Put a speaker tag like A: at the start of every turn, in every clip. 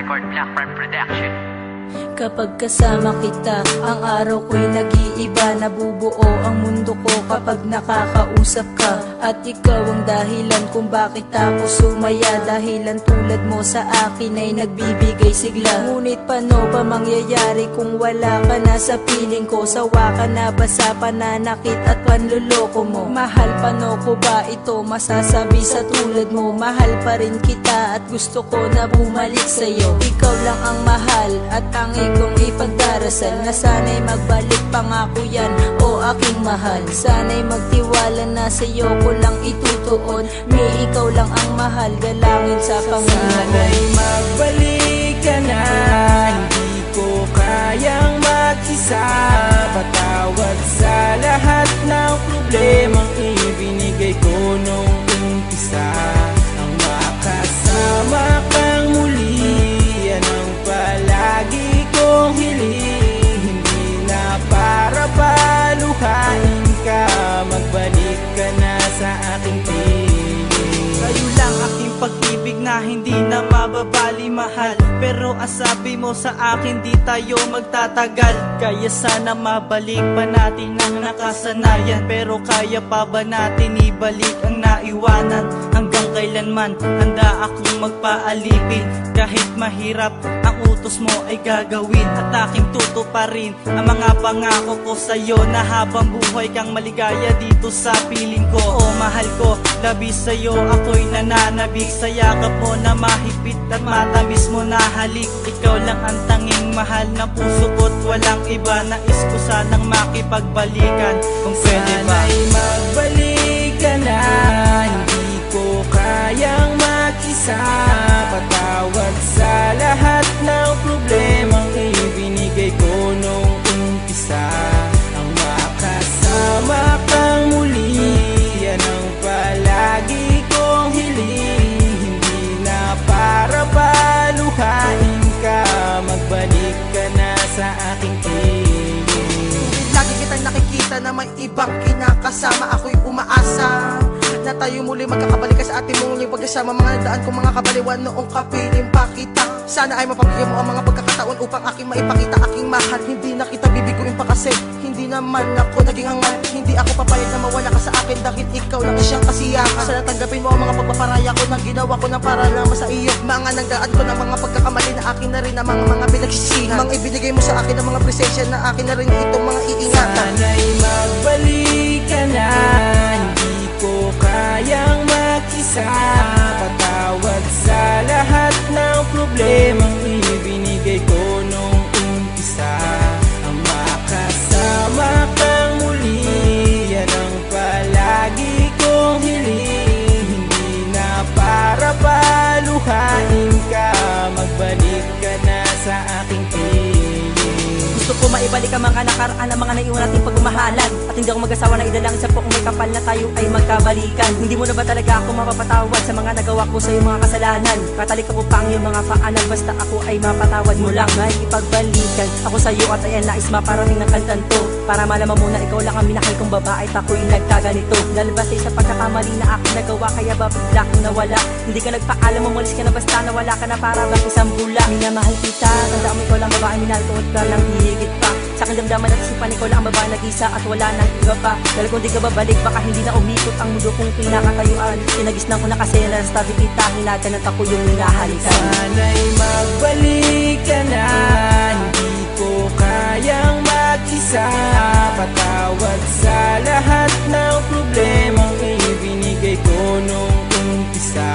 A: record, Black Prime Production.
B: Kapag kasama kita, ang araw ko'y nag-iiba. Nabubuo ang mundo ko kapag nakakausap ka. At ikaw ang dahilan kung bakit ako sumaya. Dahilan tulad mo sa akin ay nagbibigay sigla. Ngunit paano ba mangyayari kung wala ka na sa piling ko? Sawa ka na ba sa pananakit at panluloko mo? Mahal, paano ko ba ito masasabi sa tulad mo? Mahal pa rin kita at gusto ko na bumalik sa'yo. Ikaw lang ang mahal at tangi kong ipagdarasal na sana'y magbalik, pangako yan o aking mahal. Sana'y magtiwala na sa'yo ko lang itutuon. May ikaw lang ang mahal, galangin sa Panginoon.
C: Sana'y magbalik ka na, hindi ko kayang mag-isa. Patawad sa lahat ng problemang ibinigay ko nung umpisa. Ang makasama kang muli, yan ang palagi kong hiling. Hindi na para paluhain ka, magbalik ka na sa aking piling.
D: Kayo lang aking pag-ibig na hindi na mababali, mahal. Pero ang sabi mo sa akin, di tayo magtatagal. Kaya sana mabalik pa natin ang nakasanayan. Pero kaya pa ba natin ibalik ang naiwanan? Hanggang kailanman handa akong magpaalipin. Kahit mahirap, ang utos mo ay gagawin. At aking tutuparin ang mga pangako ko sa'yo, na habang buhay kang maligaya dito sa piling ko. O mahal ko, labis sa'yo ako'y nananabik. Sa yakap mo na mahigpit at matamis mo na halik. Ikaw lang ang tanging mahal ng puso ko't walang iba. Nais ko sanang makipagbalikan kung pwede ba.
C: Sana'y magbalik ka na, hindi ko kayang mag-isa. Patawad sa lahat ng problemang ibinigay ko nung umpisa. Ang makasama kang muli, yan ang palagi kong hiling. Hindi na para paluhain ka, magbalik ka na sa aking piling.
E: Lagi kitang nakikita na may ibang kinakasama. Ako'y umaasa na tayo muli magkakabalik ka sa ating muling pagkasama. Mga nagdaan kong mga kabaliwan noong kapiling pa kita. Sana ay mapabigyan mo ang mga pagkakataon upang aking maipakita aking mahal. Hindi na kita bibiguin pa kasi hindi naman ako naging hangman. Hindi ako papayag na mawala ka sa akin dahil ikaw lang siyang kasiyahan. Sana tanggapin mo ang mga pagpaparaya ko na ginawa ko na para naman sa iyo. Mga nagdaan ko ng mga pagkakamali na akin na rin ang mga pinagsisihan. Mga ibinigay mo sa akin ng mga presensya na akin na rin itong mga iingatan.
C: Sana'y magbalik ka na, hindi ko kayang mag-isa. Patawad sa lahat ng problemang ibinigay ko nung umpisa. Ang makasama kang muli, yan ang palagi kong hiling. Hindi na para paluhain ka, magbalik ka na sa aking piling.
F: Gusto ko maibalik ang mga nakaraan ng mga naiwan nating pagmamahalan. At hindi ako mag-asawa na idalangin sa po kung may kapal na tayo ay magkabalikan. Hindi mo na ba talaga ako mapapatawad sa mga nagawa ko sa iyong mga kasalanan? Katalik ko pa ang iyong mga paanan, basta ako ay mapatawad mo lang. May ipagbalikan ako sa iyo at ayan nais maparating ng kantan to. Para malaman mo na ikaw lang ang minahal kong babae at ako'y nagkaganito. Dahil basta sa pagkakamali na aking nagawa, kaya ba bigla kong nawala? Hindi ka nagpaalam, umalis ka na basta nawala ka na para bang isang bula. Minamahal kita, tanda mo ikaw lang babae, minahal ko at ka lang hihigit pa. Sa aking damdaman at isipan, ikaw lang ang babae nag-isa at wala nang iba pa. Dahil kung di ka babalik, baka hindi na umikot ang mundo kong pinakatayuan. Tinagisnan ko na kasi nas tabi kita, hinatan at ako yung minahalikan.
C: Sana'y magbalik ka na, hindi ko kayang mag-isa. Patawad sa lahat ng problemang ibinigay ko nung umpisa.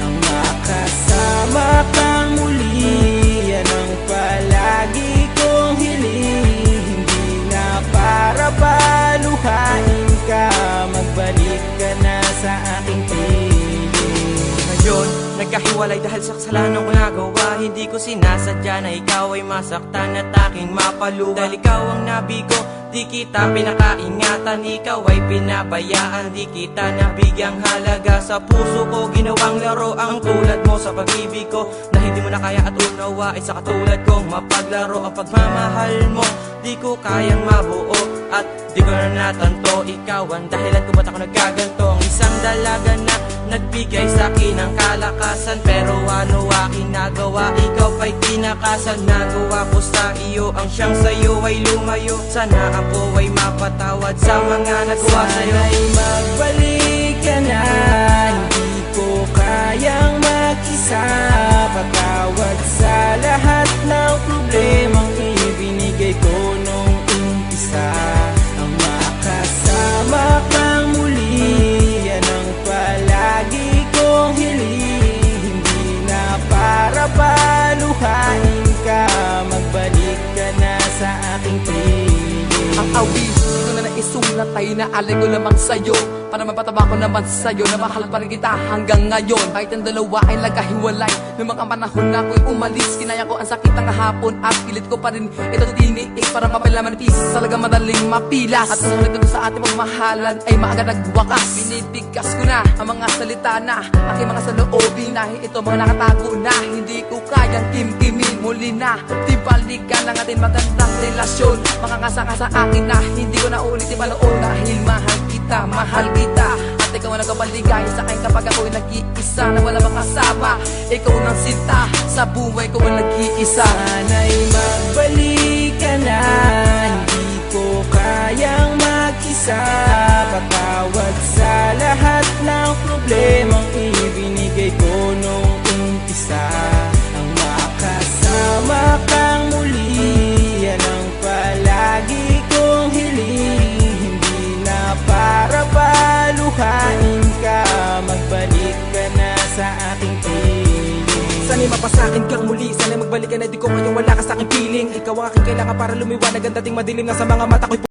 C: Ang makasama kang muli, yan ang palagi kong hiling. Hindi na para paluhain ka, magbalik ka na sa aking piling.
D: Ngayon, nagkahiwalay dahil sa kasalanan ko nagawa. Hindi ko sinasadya na ikaw ay masaktan at aking mapaluha. Dahil ikaw ang nabigo, di kita pinakaingatan. Ikaw ay pinabayaan, di kita nabigyang halaga. Sa puso ko ginawang laro ang tulad mo sa pag-ibig ko, na hindi mo na kaya at unawa ay sa katulad kong mapaglaro. Ang pagmamahal mo
C: di ko kayang mabuo at di ko na natanto. Ikaw ang dahilan kung ba't ako nagkaganto. Ang isang dalaga na nagbigay sa'kin ng kalakasan, pero ano aking nagawa? Ikaw pa'y tinakasan. Nagawa ko sa iyo ang siyang sa'yo ay lumayo. Sana ako ay mapatawad sa mga nagawa sa'yo. Sana'y magbalik ka na, hindi ko kayang mag-isa. Patawad sa lahat ng problemang ibinigay ko nung umpisa. Ang makasama kang muli, yan ang palagi kong hiling. Hindi na para paluhain ka, magbalik ka na sa aking piling.
A: Ang awit, ito na naisulat ay naalay ko lamang sa'yo, para mapataba ko naman sa'yo na mahal pa rin kita hanggang ngayon. Kahit ang dalawa ay nagkahiwalay, noong mga panahon na ako'y umalis, kinaya ko ang sakit ng hapon at pilit ko pa rin ito tiniis para mapilaman peace. Talaga madaling mapilas, at ang halaga sa ating magmahalan ay maaga nagwakas. Binibigkas ko na ang mga salita na aking mga saloobin, dahil ito mga nakatago na hindi ko kayang kimkimin. Muli na, tibalikan ang ating magandang relasyon. Makangasa ka sa akin na hindi ko na ulitin paloon, dahil mahal kita, mahal kita. At ikaw ang nagkapaligay sa akin kapag ako'y nag-iisa na wala bang kasama. Ikaw ang sinta sa buhay ko ang nag-iisa.
C: Sana'y magbalik ka na, hindi ko kayang mag-isa. Patawad sa lahat ng problemang ibinigay ko nung umpisa. Ang makasama kang muli, yan ang palagi kong hiling. Hindi na para paluhain ka, magbalik ka na sa aking piling.
E: Sana'y mapasakin kang muli, sana'y magbalik ka na, di ko ngayon wala ka sa aking piling. Ikaw ang aking kailangan para lumiwanag ang dating madilim na sa mga mata ko'y